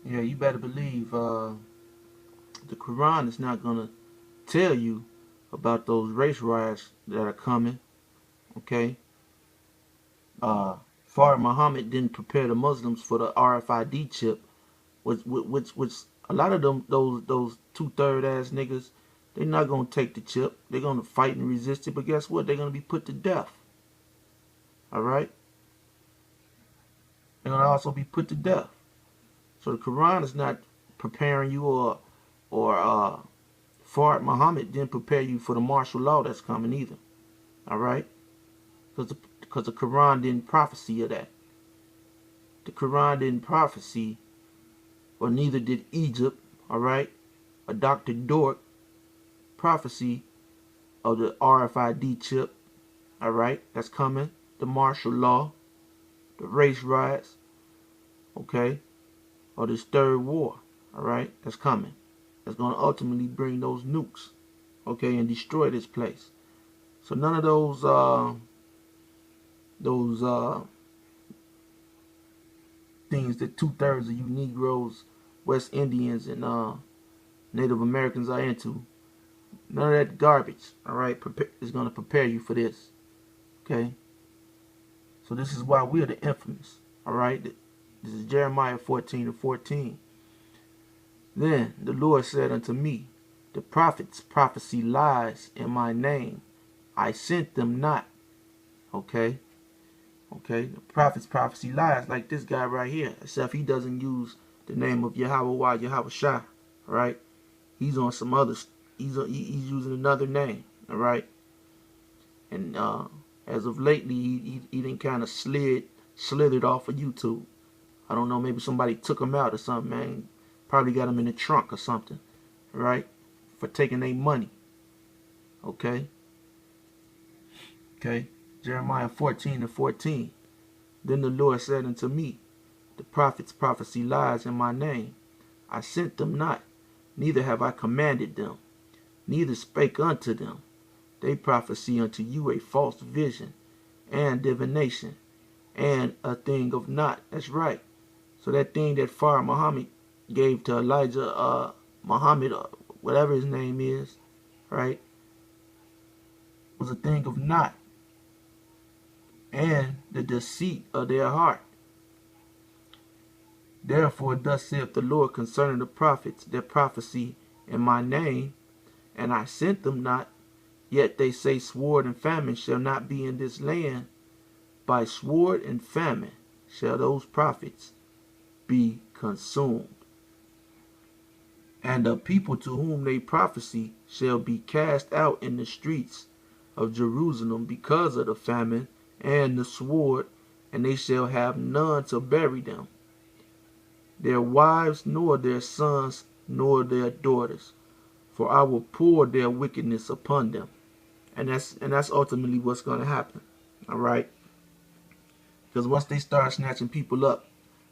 Yeah, you better believe the Quran is not gonna tell you about those race riots that are coming. Okay, uh, Far Muhammad didn't prepare the Muslims for the RFID chip, which a lot of them those 2/3 ass niggas, they're not gonna take the chip. They're gonna fight and resist it, but guess what? They're gonna be put to death. All right, they're gonna also be put to death. So the Quran is not preparing you, or Fard Muhammad didn't prepare you for the martial law that's coming either. All right, because the Quran didn't prophecy of that. The Quran didn't prophecy, or neither did Egypt. All right, a Dr. Dork prophecy of the RFID chip. All right, that's coming. The martial law, the race riots. Okay, or this third war. All right, that's coming. That's going to ultimately bring those nukes. Okay, and destroy this place. So none of those things that 2/3 of you Negroes, West Indians, and Native Americans are into. None of that garbage. All right, is going to prepare you for this. Okay. So this is why we're the infamous. All right. This is Jeremiah 14:14. Then the Lord said unto me, the prophets prophesy lies in my name. I sent them not. Okay. Okay, the prophets prophecy lies like this guy right here, except he doesn't use the name of Yahweh Yahweh Shah, right? He's on some other, he's using another name, all right? And as of lately, he didn't kind of slithered off of YouTube. I don't know, maybe somebody took him out or something, man. Probably got him in the trunk or something, right? For taking their money, okay? Okay, Jeremiah 14:14. Then the Lord said unto me, the prophets prophesy lies in my name. I sent them not, neither have I commanded them, neither spake unto them. They prophesy unto you a false vision and divination and a thing of naught. That's right. So that thing that Far Muhammad gave to Elijah Muhammad, whatever his name is, right, was a thing of naught and the deceit of their heart. Therefore thus saith the Lord concerning the prophets that prophesy in my name, and I sent them not, yet they say sword and famine shall not be in this land. By sword and famine shall those prophets be consumed. And the people to whom they prophesy shall be cast out in the streets of Jerusalem because of the famine and the sword, and they shall have none to bury them, their wives, nor their sons, nor their daughters, for I will pour their wickedness upon them. And that's ultimately what's going to happen. All right? Because once they start snatching people up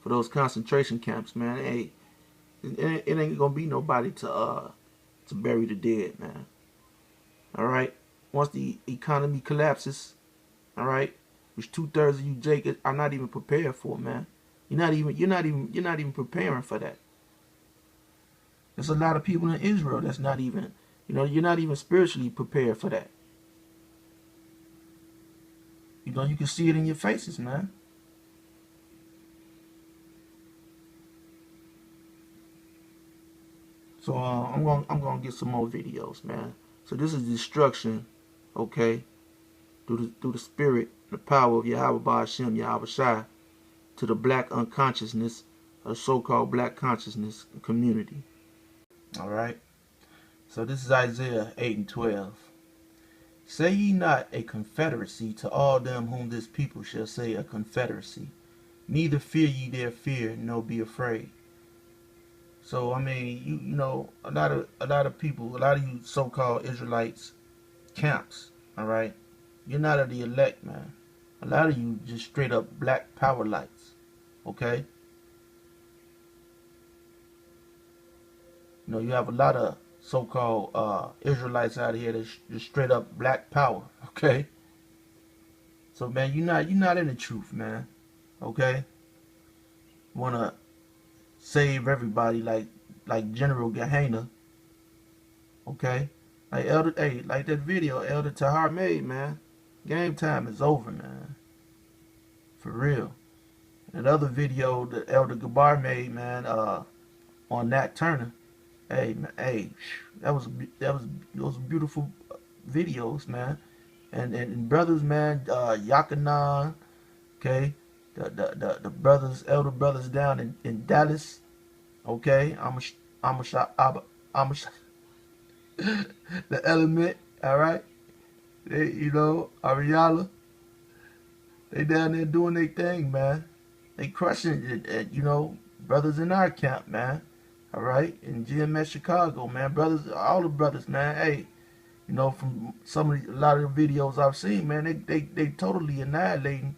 for those concentration camps, man, hey, it ain't going to be nobody to bury the dead, man. All right? Once the economy collapses, all right, which 2/3 of you Jake are not even prepared for, man. You're not even preparing for that. There's a lot of people in Israel that's not even, you're not even spiritually prepared for that. You can see it in your faces, man. So I'm gonna get some more videos, man. So this is destruction, okay, through the spirit, the power of Yahweh Ba'ashem, Yahweh Shai, to the black unconsciousness, a so-called black consciousness community. All right. So this is Isaiah 8:12. Say ye not a confederacy to all them whom this people shall say a confederacy. Neither fear ye their fear, nor be afraid. So I mean, a lot of people, a lot of you so-called Israelites, camps. All right, you're not of the elect, man. A lot of you just straight up black power lights. Okay. You have a lot of so-called Israelites out here that's just straight up black power. Okay. So man, you're not in the truth, man. Okay. Wanna save everybody like General Gehenna. Okay? Like Elder, hey, like that video Elder Tahar made, man. Game time is over, man. For real. That other video that Elder Gabar made, man, on Nat Turner. Hey, man, hey, those beautiful videos, man. And brothers, man, Yakanan, okay, the brothers, elder brothers down in Dallas, okay. I'm a shot, the Element, all right. They, Ariala, they down there doing their thing, man. They crushing it, brothers in our camp, man. All right, in GMS Chicago, man, brothers, all the brothers, man. Hey, from a lot of the videos I've seen, man, they totally annihilating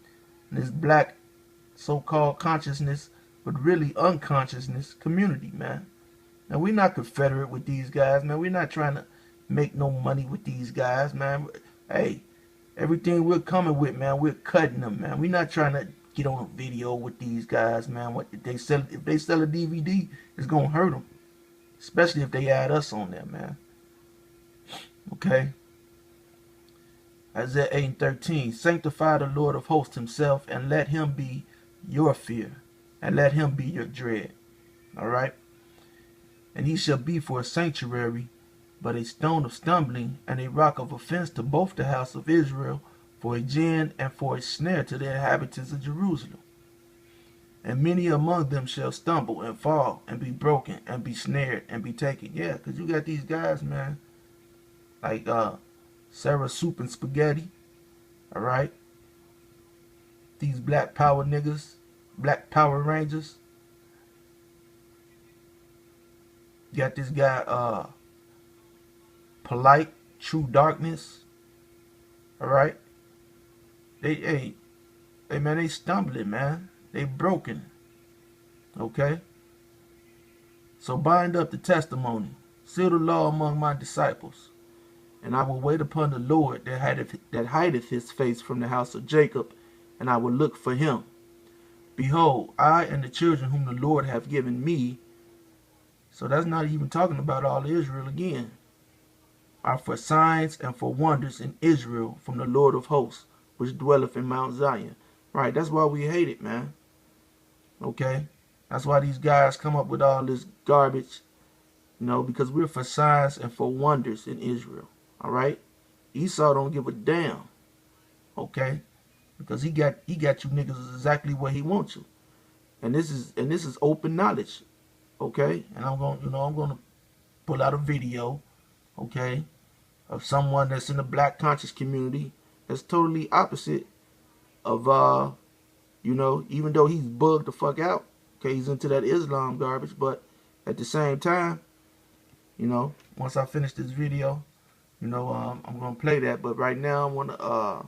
this black so-called consciousness, but really unconsciousness community, man. Now, we're not confederate with these guys, man. We're not trying to make no money with these guys, man. Hey, everything we're coming with, man, we're cutting them, man. We're not trying to get on a video with these guys, man. If they sell a DVD, it's gonna hurt them, especially if they add us on there, man. Okay. Isaiah 8:13. Sanctify the Lord of hosts himself, and let him be your fear, and let him be your dread. All right. And he shall be for a sanctuary, but a stone of stumbling, and a rock of offense to both the house of Israel, for a gin and for a snare to the inhabitants of Jerusalem. And many among them shall stumble and fall and be broken and be snared and be taken. Yeah, because you got these guys, man, like Sarah Soup and Spaghetti, all right? These Black Power niggas, Black Power Rangers. You got this guy, Polite, True Darkness, all right? Hey, man, they stumbling, man. They broken, okay? So bind up the testimony, seal the law among my disciples, and I will wait upon the Lord that hideth his face from the house of Jacob, and I will look for him. Behold, I and the children whom the Lord hath given me, so that's not even talking about all Israel again, are for signs and for wonders in Israel from the Lord of hosts, which dwelleth in Mount Zion. Right, that's why we hate it, man. Okay? That's why these guys come up with all this garbage, because we're for signs and for wonders in Israel. All right? Esau don't give a damn. Okay? Because he got you niggas exactly where he wants you. And this is open knowledge. Okay? And I'm gonna pull out a video, okay, of someone that's in the black conscious community that's totally opposite of even though he's bugged the fuck out, okay, he's into that Islam garbage, but at the same time, once I finish this video, I'm gonna play that. But right now I wanna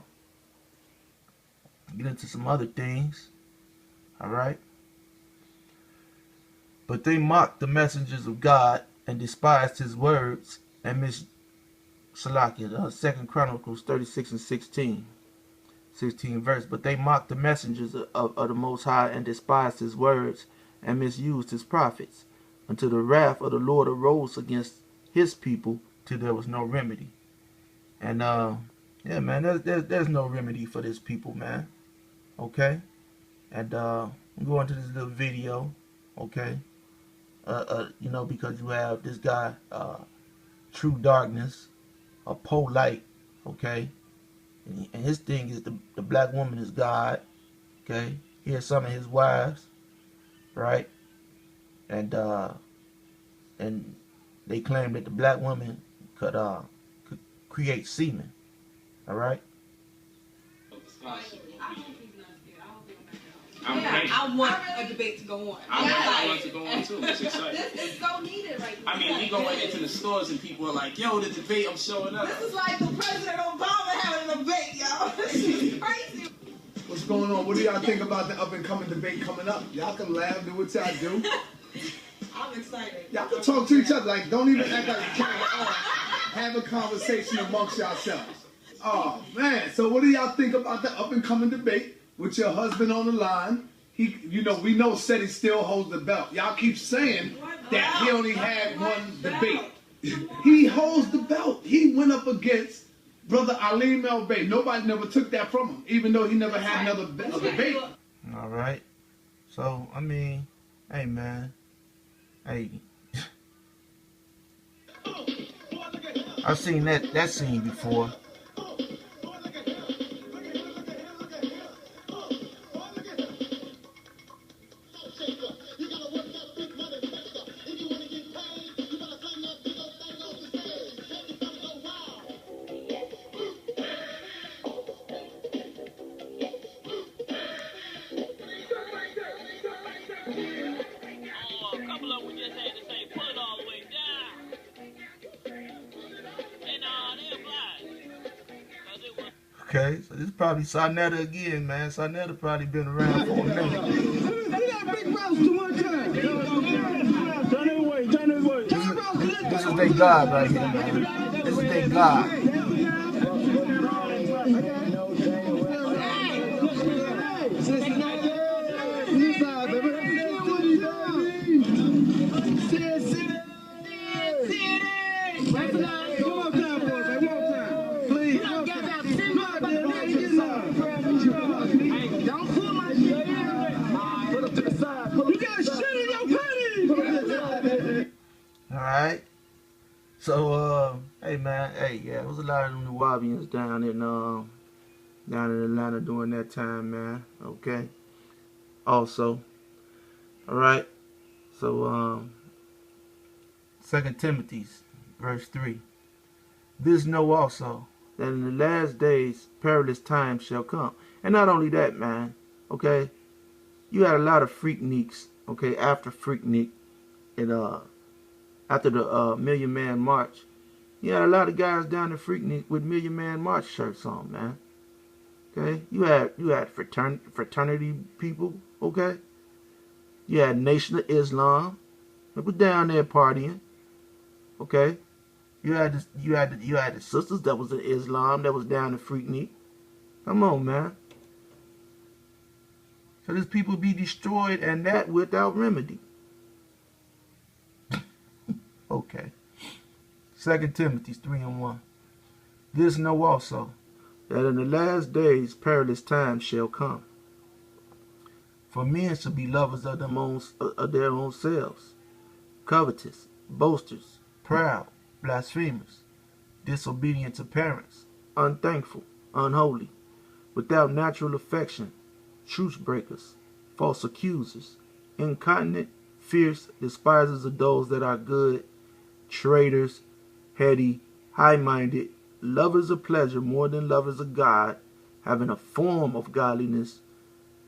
get into some other things. Alright. But they mocked the messengers of God and despised his words and Salakia, 2 Chronicles 36 and 16 verse. But they mocked the messengers of the Most High and despised his words and misused his prophets, until the wrath of the Lord arose against his people till there was no remedy. And yeah, man, there's no remedy for this people, man. Okay? And I'm going to this little video, okay? Because you have this guy, True Darkness, a Polite, okay? And his thing is the black woman is God, okay? Here's some of his wives, right? And they claim that the black woman could create semen, all right? I want a debate to go on. I want to go on too. It's exciting. This is so needed right now. I mean, we go into the stores and people are like, yo, the debate, I'm showing up. This is like the President Obama having a debate, y'all. This is crazy. What's going on? What do y'all think about the up-and-coming debate coming up? Y'all can laugh, do what y'all do. I'm excited. Y'all can talk to each other. Like, don't even act like you can't. Have a conversation amongst yourselves. Oh, man. So what do y'all think about the up-and-coming debate with your husband on the line? we know said he still holds the belt. Y'all keep saying that he only had one debate. He holds the belt. He went up against Brother Ali Melbay. Nobody never took that from him, even though he never had another debate. All right. So, I mean, hey, man. Hey. I've seen that scene before. Okay, so this is probably Sarnetta again, man. Sarnetta probably been around for a minute. This is their God right here, man. This is their God. Alright. So hey man, hey, yeah, there was a lot of them Nuwabians down in Atlanta during that time, man. Okay. Also. Alright. So 2 Timothy verse 3. This know also that in the last days perilous times shall come. And not only that, man, okay, you had a lot of Freakniks, okay, after Freaknik and after the Million Man March. You had a lot of guys down in Freaknik with Million Man March shirts on, man. Okay? You had fraternity people, okay? You had Nation of Islam. They were down there partying. Okay? You had the sisters that was in Islam that was down in Freaknik. Come on, man. So these people be destroyed, and that without remedy. Okay. 2 Timothy 3:1. This know also that in the last days perilous times shall come. For men shall be lovers of their own selves, covetous, boasters, proud, blasphemers, disobedient to parents, unthankful, unholy, without natural affection, truce breakers, false accusers, incontinent, fierce, despisers of those that are good, traitors, heady, high-minded, lovers of pleasure more than lovers of God, having a form of godliness,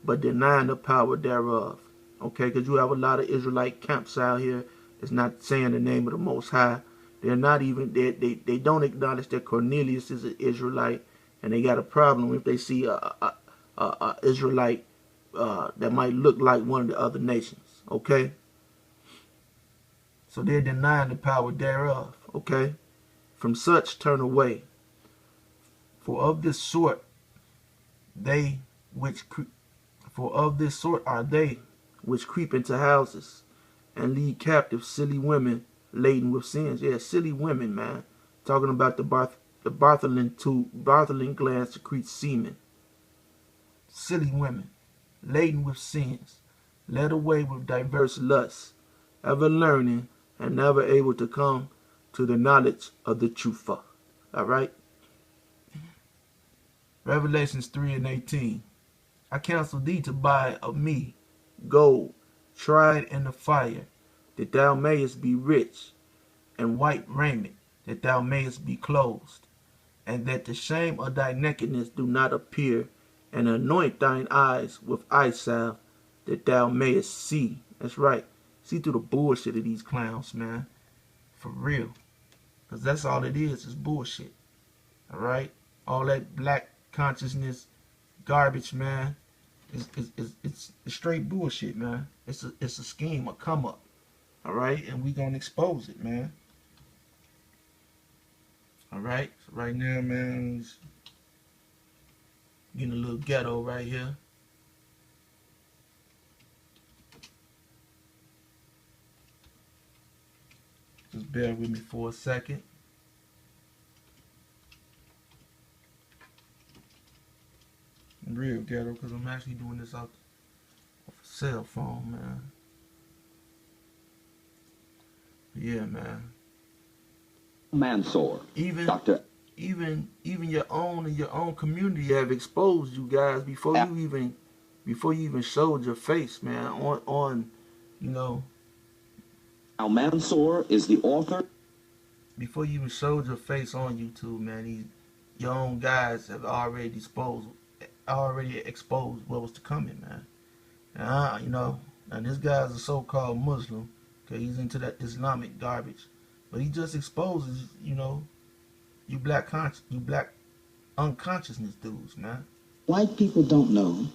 but denying the power thereof. Okay, because you have a lot of Israelite camps out here that's not saying the name of the Most High. They're not even, they don't acknowledge that Cornelius is an Israelite, and they got a problem if they see a Israelite that might look like one of the other nations. Okay? So they're denying the power thereof. Okay? From such turn away. For of this sort are they which creep into houses and lead captive silly women laden with sins. Yeah, silly women, man. Talking about the Bartholin glands secrete semen. Silly women, laden with sins, led away with diverse lusts, ever learning and never able to come to the knowledge of the truth. Alright? Revelations 3:18. I counsel thee to buy of me gold, tried in the fire, that thou mayest be rich, and white raiment, that thou mayest be clothed, and that the shame of thy nakedness do not appear, and anoint thine eyes with eye salve, that thou mayest see. That's right. See through the bullshit of these clowns, man. For real. Because that's all it is bullshit. Alright? All that black consciousness garbage, man. It's straight bullshit, man. It's a scheme, a come up. Alright? And we gonna expose it, man. Alright? So right now, man, getting a little ghetto right here. bear with me for a second. I'm real ghetto because I'm actually doing this off a cell phone, man. Yeah, man. Mansour. Even Dr. even your own community have exposed you guys before you even showed your face, man. On you know, Al Mansour is the author. before you even showed your face on YouTube, man. Your own guys have already exposed what was to coming, man. And and this guy's a so-called Muslim, cause he's into that Islamic garbage, but he just exposes, you black unconsciousness dudes, man. White people don't know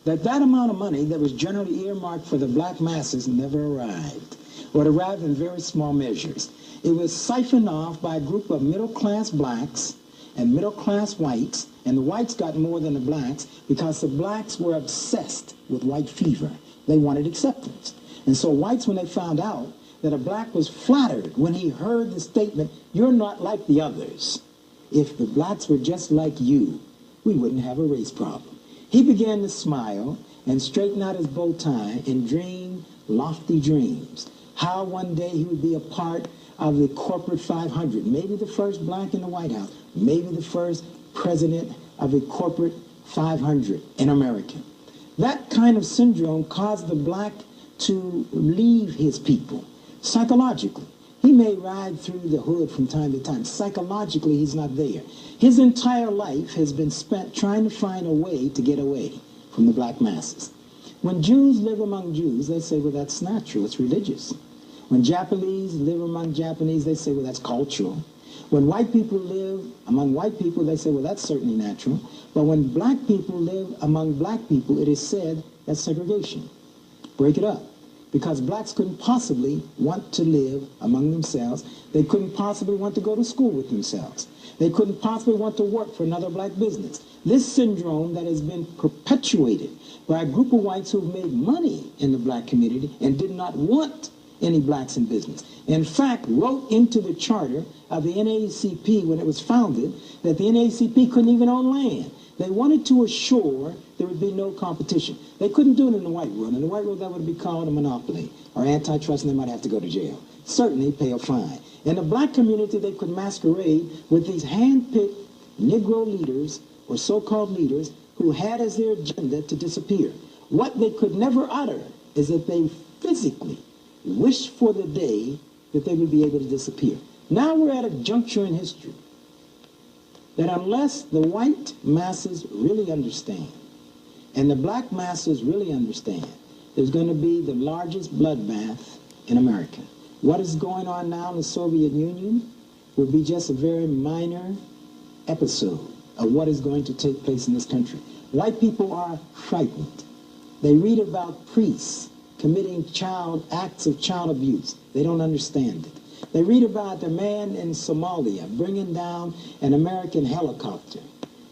that amount of money that was generally earmarked for the black masses never arrived, or it arrived in very small measures. It was siphoned off by a group of middle-class blacks and middle-class whites, and the whites got more than the blacks because the blacks were obsessed with white fever. They wanted acceptance. And so whites, when they found out that a black was flattered when he heard the statement, "You're not like the others. If the blacks were just like you, we wouldn't have a race problem." He began to smile and straighten out his bow tie and dream lofty dreams. How one day he would be a part of the corporate 500, maybe the first black in the White House, maybe the first president of a corporate 500 in America. That kind of syndrome caused the black to leave his people psychologically. He may ride through the hood from time to time. Psychologically, he's not there. His entire life has been spent trying to find a way to get away from the black masses. When Jews live among Jews, they say, well, that's natural, it's religious. When Japanese live among Japanese, they say, well, that's cultural. When white people live among white people, they say, well, that's certainly natural. But when black people live among black people, it is said that's segregation. Break it up. Because blacks couldn't possibly want to live among themselves. They couldn't possibly want to go to school with themselves. They couldn't possibly want to work for another black business. This syndrome that has been perpetuated by a group of whites who've made money in the black community and did not want any blacks in business. In fact, wrote into the charter of the NAACP when it was founded that the NAACP couldn't even own land. They wanted to assure there would be no competition. They couldn't do it in the white world. In the white world, that would be called a monopoly or antitrust, and they might have to go to jail. Certainly pay a fine. In the black community, they could masquerade with these hand-picked Negro leaders or so-called leaders who had as their agenda to disappear. What they could never utter is that they physically wished for the day that they would be able to disappear. Now we're at a juncture in history that unless the white masses really understand and the black masses really understand, there's going to be the largest bloodbath in America. What is going on now in the Soviet Union will be just a very minor episode of what is going to take place in this country. White people are frightened. They read about priests committing acts of child abuse. They don't understand it. They read about a man in Somalia bringing down an American helicopter,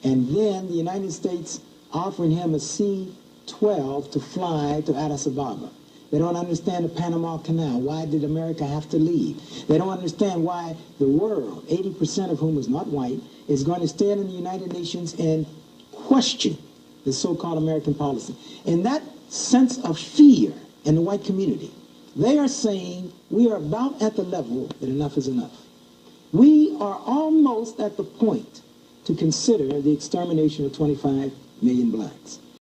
and then the United States offering him a C-12 to fly to Addis Ababa. They don't understand the Panama Canal. Why did America have to leave? They don't understand why the world, 80% of whom is not white, is going to stand in the United Nations and question the so-called American policy. In that sense of fear in the white community, they are saying we are about at the level that enough is enough. We are almost at the point to consider the extermination of 25 million blacks.